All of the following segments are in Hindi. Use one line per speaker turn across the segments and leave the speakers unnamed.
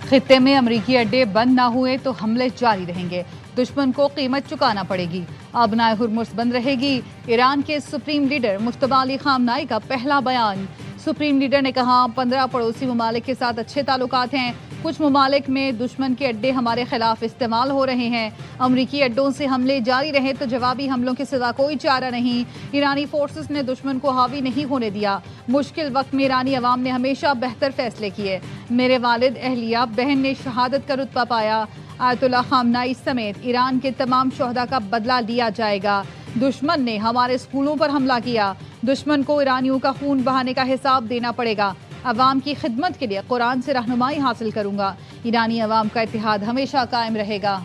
खित्ते में अमरीकी अड्डे बंद ना हुए तो हमले जारी रहेंगे, दुश्मन को कीमत चुकाना पड़ेगी। आबनाए हुर्मुज़ बंद रहेगी। ईरान के सुप्रीम लीडर मुश्तबा अली खामनाई का पहला बयान। सुप्रीम लीडर ने कहा 15 पड़ोसी ममालिक के साथ अच्छे ताल्लुकात हैं, कुछ ममालिक में दुश्मन के अड्डे हमारे खिलाफ इस्तेमाल हो रहे हैं। अमरीकी अड्डों से हमले जारी रहे तो जवाबी हमलों के सिवा कोई चारा नहीं। ईरानी फोर्सेस ने दुश्मन को हावी नहीं होने दिया। मुश्किल वक्त में ईरानी अवाम ने हमेशा बेहतर फैसले किए। मेरे वालिद, अहलिया, बहन ने शहादत का रुतबा पाया। आयतुल्ला खामनाई समेत ईरान के तमाम शोहदा का बदला लिया जाएगा। दुश्मन ने हमारे स्कूलों पर हमला किया, दुश्मन को ईरानियों का खून बहाने का हिसाब देना पड़ेगा। अवाम की खिदमत के लिए कुरान से रहनुमाई हासिल करूंगा। ईरानी अवाम का इत्तेहाद हमेशा कायम रहेगा।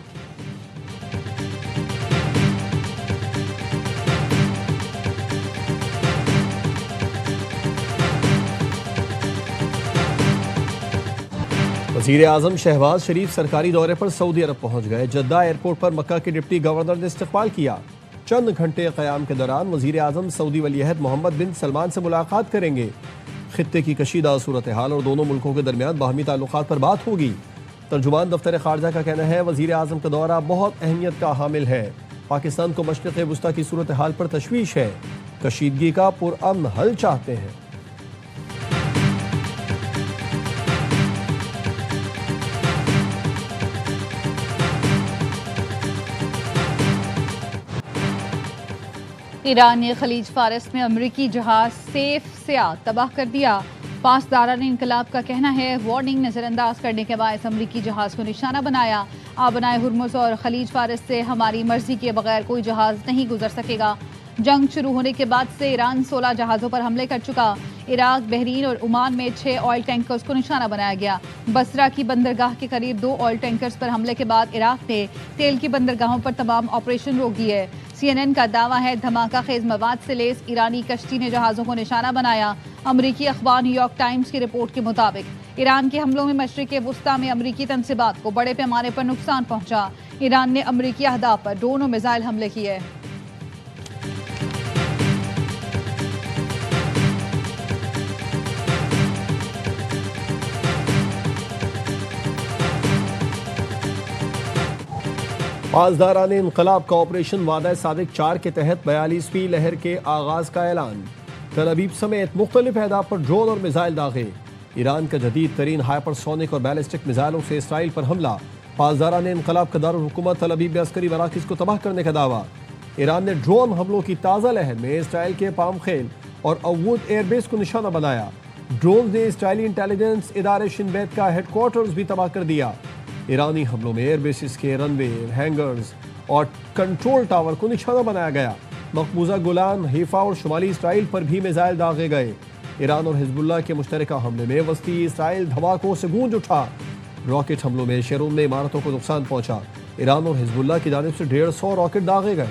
वज़ीर आज़म शहबाज शरीफ सरकारी दौरे पर सऊदी अरब पहुंच गए। जद्दा एयरपोर्ट पर मक्का के डिप्टी गवर्नर ने इस्तकबाल किया। चंद घंटे क़याम के दौरान वज़ीर आज़म सऊदी वलीअहद मोहम्मद बिन सलमान से मुलाकात करेंगे। खित्ते की कशीदा सूरत हाल और दोनों मुल्कों के दरमियान बाहमी ताल्लुकात पर बात होगी। तर्जुमान दफ्तर खारजा का कहना है वज़ीर आज़म का दौरा बहुत अहमियत का हामिल है। पाकिस्तान को मशरिक़ वुस्ता की सूरत हाल पर तशवीश है। कशीदगी का पुरअमन हल चाहते हैं।
ईरान ने खलीज फारस में अमरीकी जहाज सेफ सिया तबाह कर दिया। पासदारान इनकलाब का कहना है वार्निंग नज़रअंदाज करने के बाद अमरीकी जहाज को निशाना बनाया। आबनाए हुर्मुज़ और खलीज फारस से हमारी मर्जी के बगैर कोई जहाज नहीं गुजर सकेगा। जंग शुरू होने के बाद से ईरान 16 जहाज़ों पर हमले कर चुका। इराक, बहरीन और ओमान में 6 ऑयल टैंकर्स को निशाना बनाया गया। बसरा की बंदरगाह के करीब 2 ऑयल टैंकर्स पर हमले के बाद इराक ने तेल की बंदरगाहों पर तमाम ऑपरेशन रोक दिए। CNN का दावा है धमाका खेज मवाद से लेस ईरानी कश्ती ने जहाज़ों को निशाना बनाया। अमरीकी अखबार न्यूयॉर्क टाइम्स की रिपोर्ट के मुताबिक ईरान के हमलों में मशरिक़ वुस्ता में अमरीकी तनसीबात को बड़े पैमाने पर नुकसान पहुंचा। ईरान ने अमरीकी अहदाफ पर ड्रोन और मिसाइल हमले किए।
पासदारान इनकलाब का ऑपरेशन वादा सादिक 4 के तहत 42वीं लहर के आगाज का ऐलान। तल अवीव समेत मुख्तलिफ अहदाफ पर ड्रोन और मिसाइल दागे। ईरान का जदीद तरीन हाइपरसोनिक और बैलिस्टिक मिसाइलों से इसराइल पर हमला। पासदारान इनकलाब का दारुल हुकूमत तल अवीव में अस्करी मराकिज़ को तबाह करने का दावा। ईरान ने ड्रोन हमलों की ताज़ा लहर में इसराइल के पाम खेल और अवूद एयरबेस को निशाना बनाया। ड्रोन ने इसराइली इंटेलिजेंस इदारे शिन बेत का हेडक्वार्टर्स भी तबाह कर दिया। ईरानी हमलों में एयरबेसिस के रनवे, हैंगर्स और कंट्रोल टावर को निशाना बनाया गया। मकबूजा गोलान, हिफा और शुमाली इसराइल पर भी मिसाइल दागे गए। ईरान और हिजबुल्लाह के मुश्तरका हमले में वस्ती इसराइल धमाकों से गूंज उठा। रॉकेट हमलों में शेरून में इमारतों को नुकसान पहुंचा। ईरान और हिजबुल्लाह की जानिब से 150 रॉकेट दागे गए।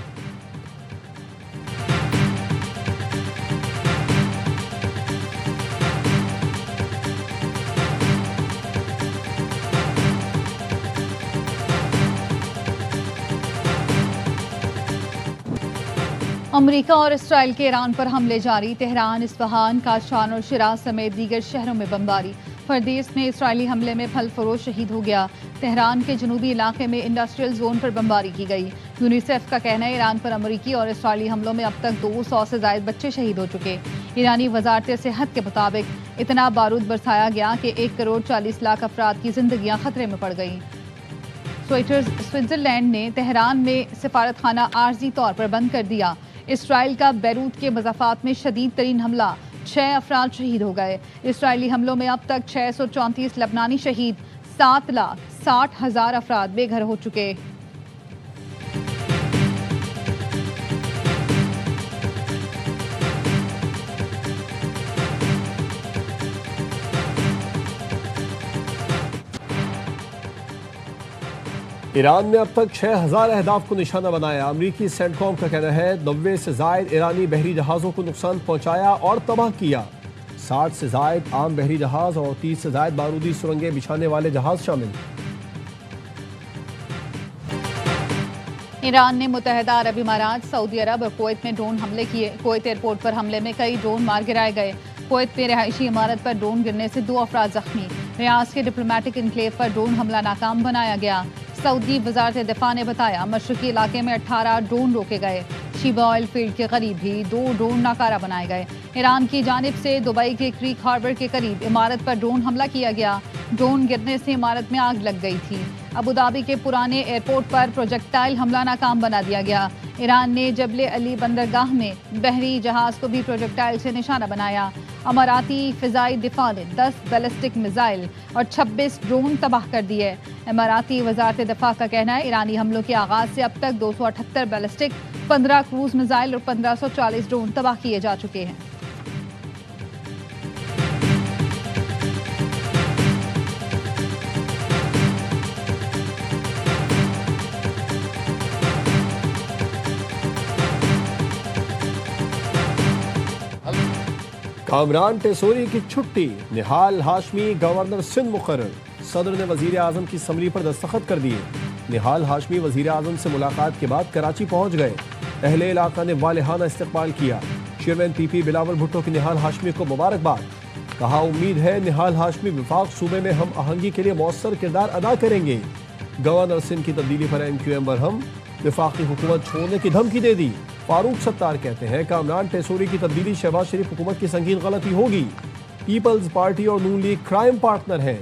अमरीका और इसराइल के ईरान पर हमले जारी। तेहरान, इस्फहान, काशान और शिराज समेत दीगर शहरों में बमबारी। फरदेस में इसराइली हमले में फल फरोश शहीद हो गया। तेहरान के जनूबी इलाके में इंडस्ट्रियल जोन पर बमबारी की गई। यूनिसेफ का कहना है ईरान पर अमरीकी और इसराइली हमलों में अब तक 200 से ज्यादा बच्चे शहीद हो चुके। ईरानी वजारत सेहत के मुताबिक इतना बारूद बरसाया गया कि 1 करोड़ 40 लाख अफराद की जिंदगियां खतरे में पड़ गईं। स्विट्जरलैंड ने तेहरान में सिफारत खाना आर्जी तौर पर बंद कर दिया। इसराइल का बैरूत के मज़ाफ़ात में शदीद तरीन हमला, 6 अफराद शहीद हो गए। इसराइली हमलों में अब तक 634 लबनानी शहीद, 7,60,000 अफराद बेघर हो चुके।
ईरान ने अब तक 6,000 अहदाफ को निशाना बनाया। अमरीकी सेंटकॉम का कहना है 90 से जायद ईरानी बहरी जहाज़ों को नुकसान पहुंचाया और तबाह किया। 60 से जायद आम बहरी जहाज़ और 30 से जायद बारूदी सुरंगें बिछाने वाले जहाज़ शामिल।
ईरान ने मुत्तहिदा अरब इमारात, सऊदी अरब और कुवैत में ड्रोन हमले किए। कुवैत एयरपोर्ट पर हमले में कई ड्रोन मार गिराए गए। कुवैत में रहायशी इमारत पर ड्रोन गिरने से 2 अफराद जख्मी। रियाज के डिप्लोमेटिक इनक्लेव पर ड्रोन हमला नाकाम बनाया गया। सऊदी वजारत दिफा ने बताया मशरकी इलाके में 18 ड्रोन रोके गए। शीबा ऑयल फील्ड के करीब भी 2 ड्रोन नाकारा बनाए गए। ईरान की जानिब से दुबई के क्रीक हार्बर के करीब इमारत पर ड्रोन हमला किया गया। ड्रोन गिरने से इमारत में आग लग गई थी। अबू धाबी के पुराने एयरपोर्ट पर प्रोजेक्टाइल हमला नाकाम बना दिया गया। ईरान ने जबले अली बंदरगाह में बहरी जहाज को भी प्रोजेक्टाइल से निशाना बनाया। अमाराती फिजाई दिफा ने 10 बैलिस्टिक मिसाइल और 26 ड्रोन तबाह कर दिए। अमाराती वजारत दिफा का कहना है ईरानी हमलों के आगाज से अब तक 278 बैलिस्टिक, 15 क्रूज मिसाइल और 1540 ड्रोन तबाह किए जा चुके हैं।
कामरान टेसोरी की छुट्टी, निहाल हाशमी गवर्नर सिंध मुकर्रर। सदर ने वजीर आजम की समरी पर दस्तखत कर दिए। निहाल हाशमी वजीर आजम से मुलाकात के बाद कराची पहुंच गए। अहले इलाका ने वालिहाना इस्तकबाल किया। चेयरमैन पीपी बिलावल भुट्टो की निहाल हाशमी को मुबारकबाद। कहा उम्मीद है निहाल हाशमी विफाक सूबे में हम आहंगी के लिए मौसर किरदार अदा करेंगे। गवर्नर सिंध की तब्दीली पर MQM बरहम, विफाकी हुकूमत छोड़ने की धमकी दे दी। फारूक सत्तार कहते हैं कामरान टेसोरी की तब्दीली शहबाज शरीफ हुकूमत की संगीन गलती होगी। पीपल्स पार्टी और नून लीग क्राइम पार्टनर है,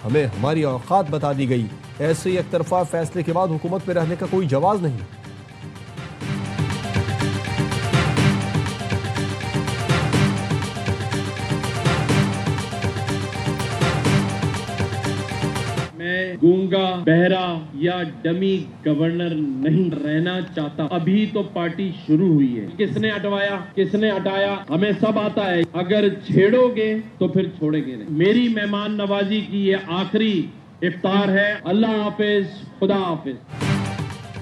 हमें हमारी औकात बता दी गई। ऐसे एक तरफा फैसले के बाद हुकूमत में रहने का कोई जवाज नहीं।
मैं गूंगा, बहरा या डमी गवर्नर नहीं रहना चाहता। अभी तो पार्टी शुरू हुई है। किसने हटवाया, किसने हटाया, हमें सब आता है। अगर छेड़ोगे तो फिर छोड़ेंगे नहीं। मेरी मेहमान नवाजी की ये आखिरी इफ्तार है। अल्लाह हाफिज, खुदा हाफिज।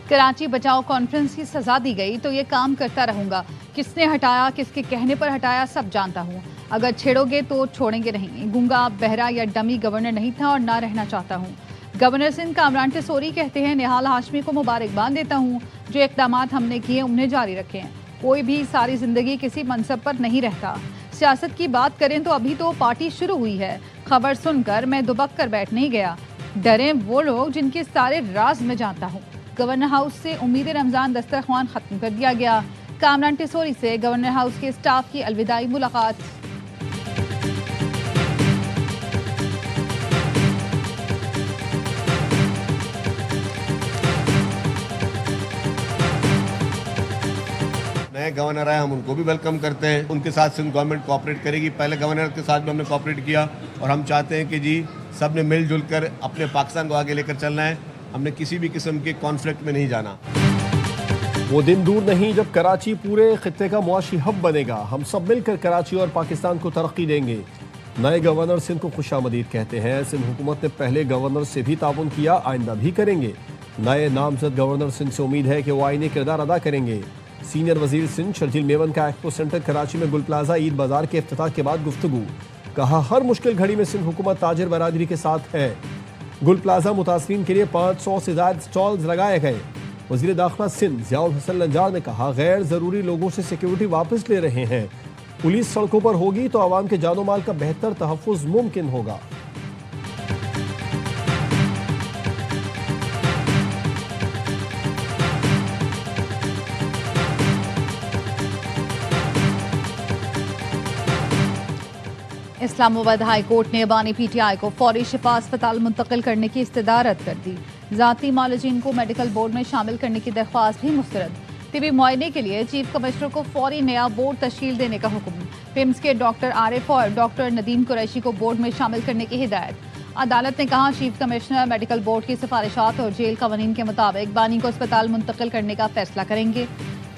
कराची बचाओ कॉन्फ्रेंस की सजा दी गई तो ये काम करता रहूंगा। किसने हटाया, किसके कहने पर हटाया, सब जानता हूँ। अगर छेड़ोगे तो छोड़ेंगे नहीं। गूंगा, बहरा या डमी गवर्नर नहीं था और ना रहना चाहता हूँ। गवर्नर सिंध कामरान टेसोरी कहते हैं निहाल हाशमी को मुबारकबाद देता हूँ। जो इक़दामात हमने किए उन्हें जारी रखें। कोई भी सारी जिंदगी किसी मनसब पर नहीं रहता। सियासत की बात करें तो अभी तो पार्टी शुरू हुई है। खबर सुनकर मैं दुबक कर बैठ नहीं गया। डरे वो लोग जिनके सारे राज में जानता हूँ। गवर्नर हाउस से उम्मीद रमजान दस्तरख्वान खत्म कर दिया गया। कामरान टेसोरी से गवर्नर हाउस के स्टाफ की अलविदाई मुलाकात।
नए गवर्नर आए, हम उनको भी वेलकम करते हैं। उनके साथ सिंध गवर्नमेंट कोऑपरेट करेगी। पहले गवर्नर के साथ भी हमने कोऑपरेट किया और हम चाहते हैं कि जी सब ने मिलजुल कर अपने पाकिस्तान को आगे लेकर चलना है। हमने किसी भी किस्म के कॉन्फ्लिक्ट में नहीं जाना।
वो दिन दूर नहीं जब कराची पूरे खित्ते का मुआशी हब बनेगा। हम सब मिलकर कराची और पाकिस्तान को तरक्की देंगे। नए गवर्नर सिंध को खुशामदीद कहते हैं। सिंध हुकूमत ने पहले गवर्नर से भी ताउन किया, आइंदा भी करेंगे। नए नामजद गवर्नर सिंध से उम्मीद है कि वो आईनी किरदार अदा करेंगे। सीनियर वजीर सिंध शर्जील मेवन का एक्सपो सेंटर कराची में गुल प्लाजा ईद बाजार के इफ्तिताह के बाद गुफ्तगू। कहा हर मुश्किल घड़ी में सिंध हुकूमत ताजिर बरादरी के साथ है। गुल प्लाजा मुतासरीन के लिए 500 से ज्यादा स्टॉल्स लगाए गए। वजीर दाखिला सिंध ज़ियाउल हसन लंजार ने कहा गैर ज़रूरी लोगों से सिक्योरिटी वापस ले रहे हैं। पुलिस सड़कों पर होगी तो आवाम के जानो माल का बेहतर तहफ़्फ़ुज़ मुमकिन होगा।
इस्लामाबाद हाई कोर्ट ने बानी PTI को फौरी शिफा अस्पताल मुंतकिल करने की इस्तदारत कर दी। ज़ाती मालजीन को मेडिकल बोर्ड में शामिल करने की दरख्वास्त भी मुस्तरद। तिबी मुआयने के लिए चीफ कमिश्नर को फौरी नया बोर्ड तश्कील देने का हुक्म। पिम्स के डॉक्टर आरिफ और डॉक्टर नदीम कुरैशी को बोर्ड में शामिल करने की हिदायत। अदालत ने कहा चीफ कमिश्नर मेडिकल बोर्ड की सिफारिशात और जेल कवानीन के मुताबिक बानी को अस्पताल मुंतकिल करने का फैसला करेंगे।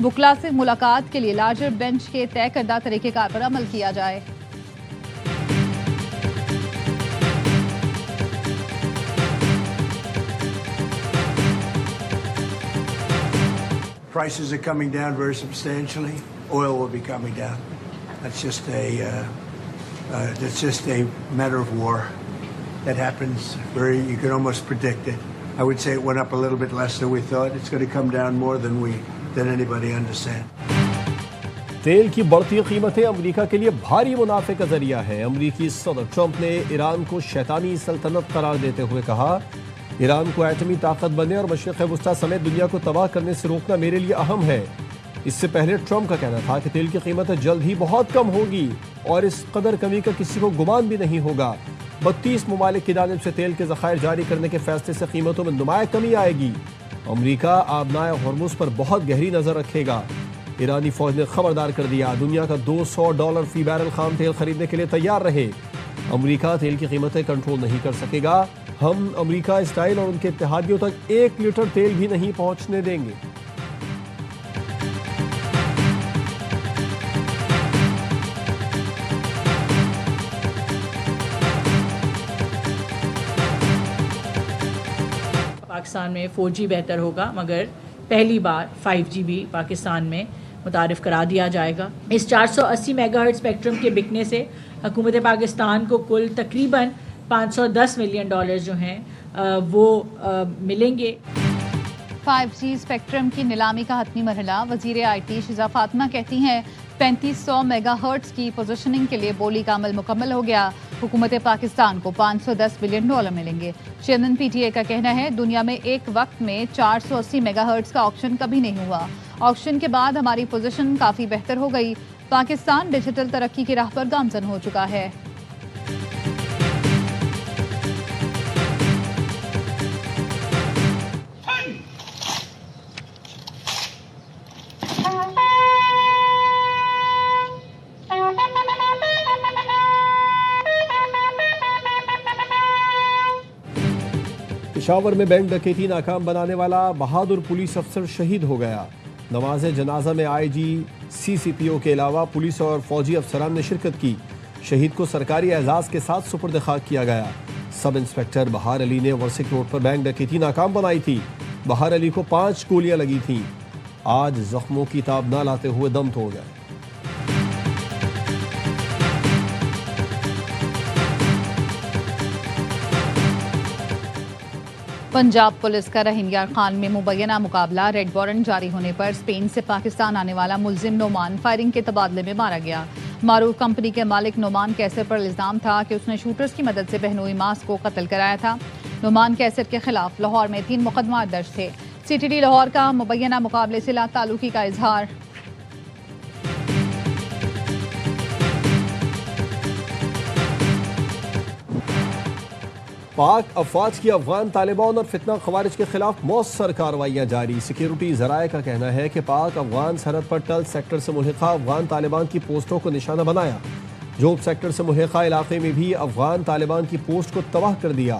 बुकला से मुलाकात के लिए लार्जर बेंच के तय करदा तरीक़ेकार पर अमल किया जाए।
Prices are coming down very substantially. Oil will be coming down. That's just a matter of war. That happens you can almost predict it. I would say it went up a little bit less than we thought. It's going to come down more than anybody understands.
तेल की बढ़ती कीमतें अमेरिका के लिए भारी मुनाफे का जरिया है। अमेरिकी सदर ट्रंप ने ईरान को शैतानी सल्तनत करार देते हुए कहा, ईरान को एटमी ताकत बनने और मशरिक़ वस्ता समेत दुनिया को तबाह करने से रोकना मेरे लिए अहम है। इससे पहले ट्रंप का कहना था कि तेल की कीमतें जल्द ही बहुत कम होगी और इस कदर कमी का किसी को गुमान भी नहीं होगा। 32 ममालिक की जानिब से तेल के ज़खायर जारी करने के फैसले से कीमतों में नुमाया कमी आएगी। अमेरिका आबनाए हॉर्मुज़ पर बहुत गहरी नज़र रखेगा। ईरानी फौज ने खबरदार कर दिया, दुनिया का $200 फी बैरल खाम तेल खरीदने के लिए तैयार रहे। अमेरिका तेल की कीमतें कंट्रोल नहीं कर सकेगा। हम अमेरिका, इसराइल और उनके इत्तेहादियों तक 1 लीटर तेल भी नहीं पहुंचने देंगे।
पाकिस्तान में 4G बेहतर होगा, मगर पहली बार 5G भी पाकिस्तान में मुतारिफ करा दिया जाएगा। इस 480 मेगाहर्ट्ज़ स्पेक्ट्रम के बिकने से हुकूमत पाकिस्तान को कुल तकरीबन $510 मिलियन जो हैं वो मिलेंगे।
5G स्पेक्ट्रम की नीलामी का हतमी मरहला। वज़ीर IT शिजा फातिमा कहती हैं 3500 मेगाहर्ट्ज़ की पोजीशनिंग के लिए बोली का अमल मुकम्मल हो गया। हुकूमत पाकिस्तान को $510 बिलियन मिलेंगे। चेयरमैन PTA का कहना है, दुनिया में एक वक्त में 480 मेगाहर्ट्ज़ का ऑक्शन कभी नहीं हुआ। ऑक्शन के बाद हमारी पोजीशन काफ़ी बेहतर हो गई। पाकिस्तान डिजिटल तरक्की की राह पर गामजन हो चुका है।
पेशावर में बैंक डकैती नाकाम बनाने वाला बहादुर पुलिस अफसर शहीद हो गया। नमाज जनाजा में IG, CCPO के अलावा पुलिस और फौजी अफसरान ने शिरकत की। शहीद को सरकारी एजाज के साथ सुपुर्द खाक किया गया। सब इंस्पेक्टर बहार अली ने वर्सिक रोड पर बैंक डकैती नाकाम बनाई थी। बहार अली को 5 गोलियां लगी थीं। आज जख्मों की ताब न लाते हुए दम तोड़ गए।
पंजाब पुलिस का रहीम यार खान में मुबैना मुकाबला। रेड वारंट जारी होने पर स्पेन से पाकिस्तान आने वाला मुलजिम नोमान फायरिंग के तबादले में मारा गया। मारूफ कंपनी के मालिक नोमान कैसर पर इल्जाम था कि उसने शूटर्स की मदद से बहनोई मास को कत्ल कराया था। नोमान कैसर के खिलाफ लाहौर में 3 मुकदमा दर्ज थे। CTD लाहौर का मुबैना मुकाबले से ला ताल्लुकी का इजहार।
पाक अफवाज की अफगान तालिबान और फितना खवारिज के खिलाफ मौसर कार्रवाइयाँ जारी। सिक्योरिटी ज़राए का कहना है कि पाक अफगान सरहद पर टल सेक्टर से मुल्हिका अफगान तालिबान की पोस्टों को निशाना बनाया। जोब सेक्टर से मुल्हिका इलाके में भी अफगान तालिबान की पोस्ट को तबाह कर दिया।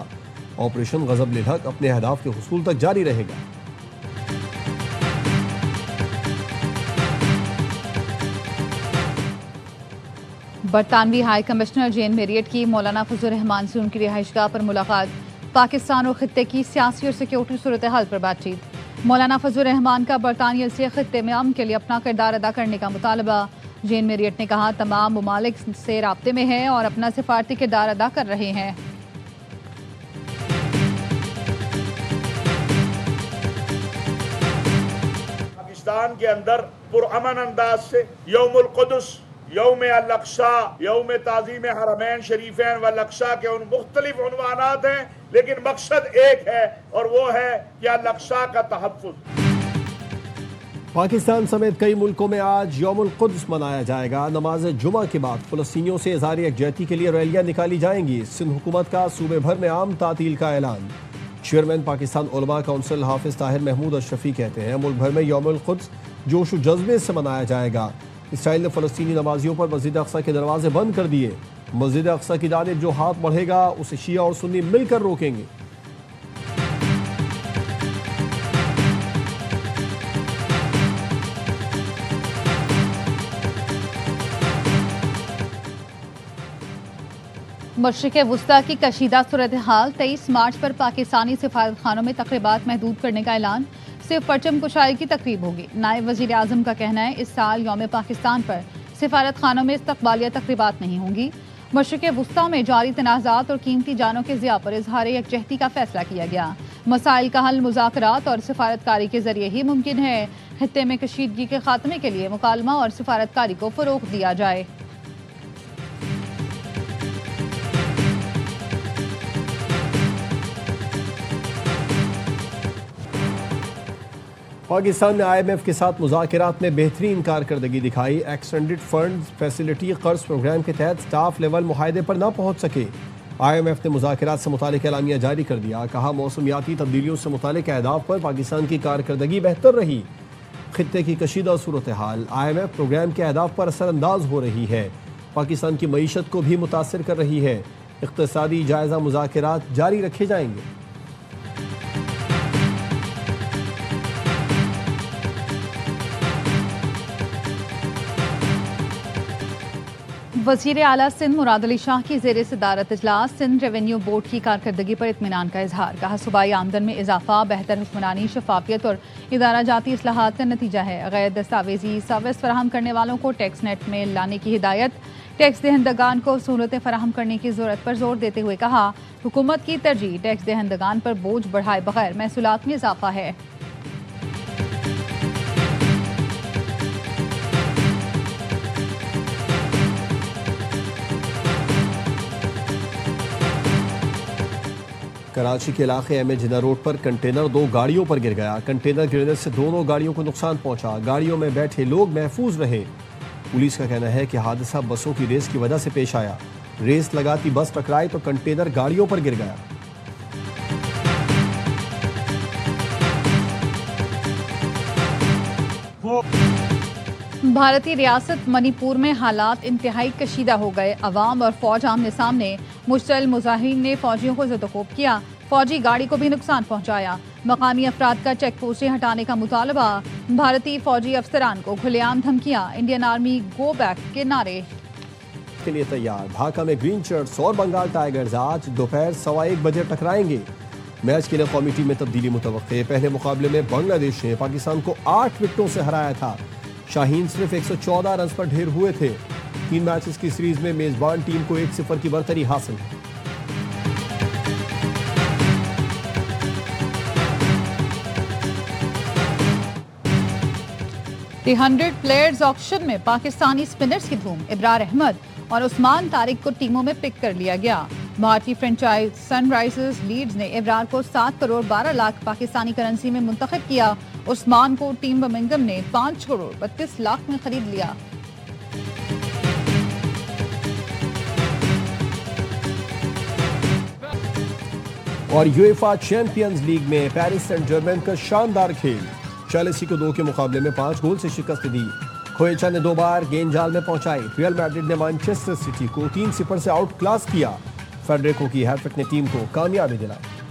ऑपरेशन गजब लिल हक अपने अहदाफ के हुसूल तक जारी रहेगा।
बरतानवी हाई कमिश्नर जेन मेरियट की मौलाना फजल रहमान से उनकी रिहाइशगाह पर मुलाकात। पाकिस्तान और खित्ते की सियासी और सिक्योरिटी सूरत हाल पर बातचीत। मौलाना फजल रहमान का बरतानिया से खित्ते में अमन के लिए अपना किरदार अदा करने का मुतालबा। जेन मेरियट ने कहा, तमाम ममालिक से राब्ते में है और अपना सिफारती किरदार अदा कर रहे हैं।
पाकिस्तान के अंदर पुरअमन अंदाज से यौमुल कुदस, यौम अल-अक्सा, यौम ताज़ीम हरमैन शरीफैन व अल-अक्सा के उन मुख्तलिफ उन्वानात हैं, लेकिन मकसद एक है और वो है कि अल-अक्सा का तहफ़्फ़ुज़।
पाकिस्तान समेत कई मुल्कों में आज यौमुल कुद्स मनाया जाएगा। नमाज जुमा के बाद फ़लस्तीनियों से इज़हार यकजहती के लिए रैलियाँ निकाली जाएंगी। सिंध हुकूमत का सूबे भर में आम तातील का ऐलान। चेयरमैन पाकिस्तान उलमा काउंसिल हाफिज ताहिर महमूद अशरफी कहते हैं, मुल्क भर में यौमुल कुद्स जोश व जज्बे से मनाया जाएगा। इसराइल ने फ़लस्तीनी नमाजियों पर मस्जिद अक्सा के दरवाजे बंद कर दिए। मस्जिद अक्सा की जानिब जो हाथ बढ़ेगा उसे शिया और सुन्नी मिलकर रोकेंगे।
मशरिक़ वुस्ता की कशीदा सूरत हाल। 23 मार्च पर पाकिस्तानी सिफारत खानों में तकरीबात महदूद करने का ऐलान। सिर्फ परचम कुशाई की तकरीब होगी। नायब वज़ीर आज़म का कहना है, इस साल यौम पाकिस्तान पर सिफारत खानों में इस्तक़बालिया तकरीबात नहीं होंगी। मशरिक़ वुस्ता में जारी तनाज़ात और कीमती जानों के ज़िया पर इज़हार यकजहती का फैसला किया गया। मसाइल का हल मुज़ाकरात और सिफारतकारी के जरिए ही मुमकिन है। खित्ते में कशीदगी के खात्मे के लिए मुकालमा और सिफारतकारी को फ़रोग़ दिया जाए।
पाकिस्तान ने IMF के साथ मुज़ाकरात में बेहतरीन कारकर्दगी दिखाई। एक्सटेंडेड फंड फैसिलिटी कर्ज प्रोग्राम के तहत स्टाफ लेवल मुआहदे पर ना पहुँच सके। IMF ने मुज़ाकरात से मुतालिक एलामिया जारी कर दिया। कहा मौसमियाती तब्दीलियों से मुतालिक अहदाफ पर पाकिस्तान की कारकर्दगी बेहतर रही। खित्ते की कशीदा सूरत हाल IMF प्रोग्राम के अहदाफ पर असरअंदाज हो रही है। पाकिस्तान की मईशत को भी मुतासर कर रही है। इक़्तिसादी जायज़ा मुज़ाकरात जारी रखे जाएंगे।
वज़ीर आला सिंध मुराद अली शाह की ज़ेर सदारत इजलास सिंध रेवेन्यू बोर्ड की कारकर्दगी पर इत्मीनान का इजहार। कहा सूबाई आमदन में इजाफा बेहतर हुक्मरानी, शफाफियत और इदारा जाती इस्लाहात का नतीजा है। गैर दस्तावेजी सर्विस फराहम करने वालों को टैक्स नेट में लाने की हिदायत। टैक्स दहंदगान को सहूलतें फराहम करने की ज़रूरत पर जोर देते हुए कहा हुकूमत की तरजीह टैक्स दहंदगान पर बोझ बढ़ाए बगैर महसूलात में इजाफा है।
कराची के इलाके एम ए जिन्ना रोड पर कंटेनर 2 गाड़ियों पर गिर गया। कंटेनर गिरने से दोनों गाड़ियों को नुकसान पहुंचा। गाड़ियों में बैठे लोग महफूज रहे। पुलिस का कहना है कि हादसा बसों की रेस की वजह से पेश आया। रेस लगाती बस टकराई तो कंटेनर गाड़ियों पर गिर गया।
भारतीय रियासत मणिपुर में हालात इंतहाई कशीदा हो गए। अवाम और फौज आमने सामने। मुश्तल मुजाहिरीन ने फौजियों को ज़दोकोब किया। फौजी गाड़ी को भी नुकसान पहुंचाया। मकामी अफराद का चेक पोस्टें हटाने का मुतालबा। भारतीय फौजी अफसरान को खुलेआम धमकियां। इंडियन आर्मी गो बैक के नारे
के लिए तैयार। ढाका में ग्रीन शर्ट्स और बंगाल टाइगर्स आज दोपहर 1:15 बजे टकराएंगे। मैच के लिए कौमी टीम में तब्दीली मुतवक्के। पहले मुकाबले में बांग्लादेश ने पाकिस्तान को 8 विकेटों से हराया था। शाहीन सिर्फ 114 रन पर ढेर हुए थे। 3 मैचेस की सीरीज में मेजबान टीम को 1-0 की बरतरी हासिल है।
द 100 प्लेयर्स ऑक्शन में पाकिस्तानी स्पिनर्स की धूम। इब्रार अहमद और उस्मान तारिक को टीमों में पिक कर लिया गया। भारतीय फ्रेंचाइज सनराइजर्स लीड्स ने इब्रार को 7 करोड़ 12 लाख पाकिस्तानी करेंसी में मुंतखब किया। उस्मान को टीम बर्मिंघम ने 5 करोड़ 32 लाख में खरीद लिया।
और यूएफा चैंपियंस लीग में पेरिस सेंट जर्मेन का शानदार खेल। चेल्सी को 2 के मुकाबले में 5 गोल से शिकस्त दी। खोएचा ने 2 बार गेंद जाल में पहुंचाई। रियल मैड्रिड ने मैनचेस्टर सिटी को 3-0 से आउट क्लास किया। फेडरिको की हैट्रिक ने टीम को कामयाबी दिलाई।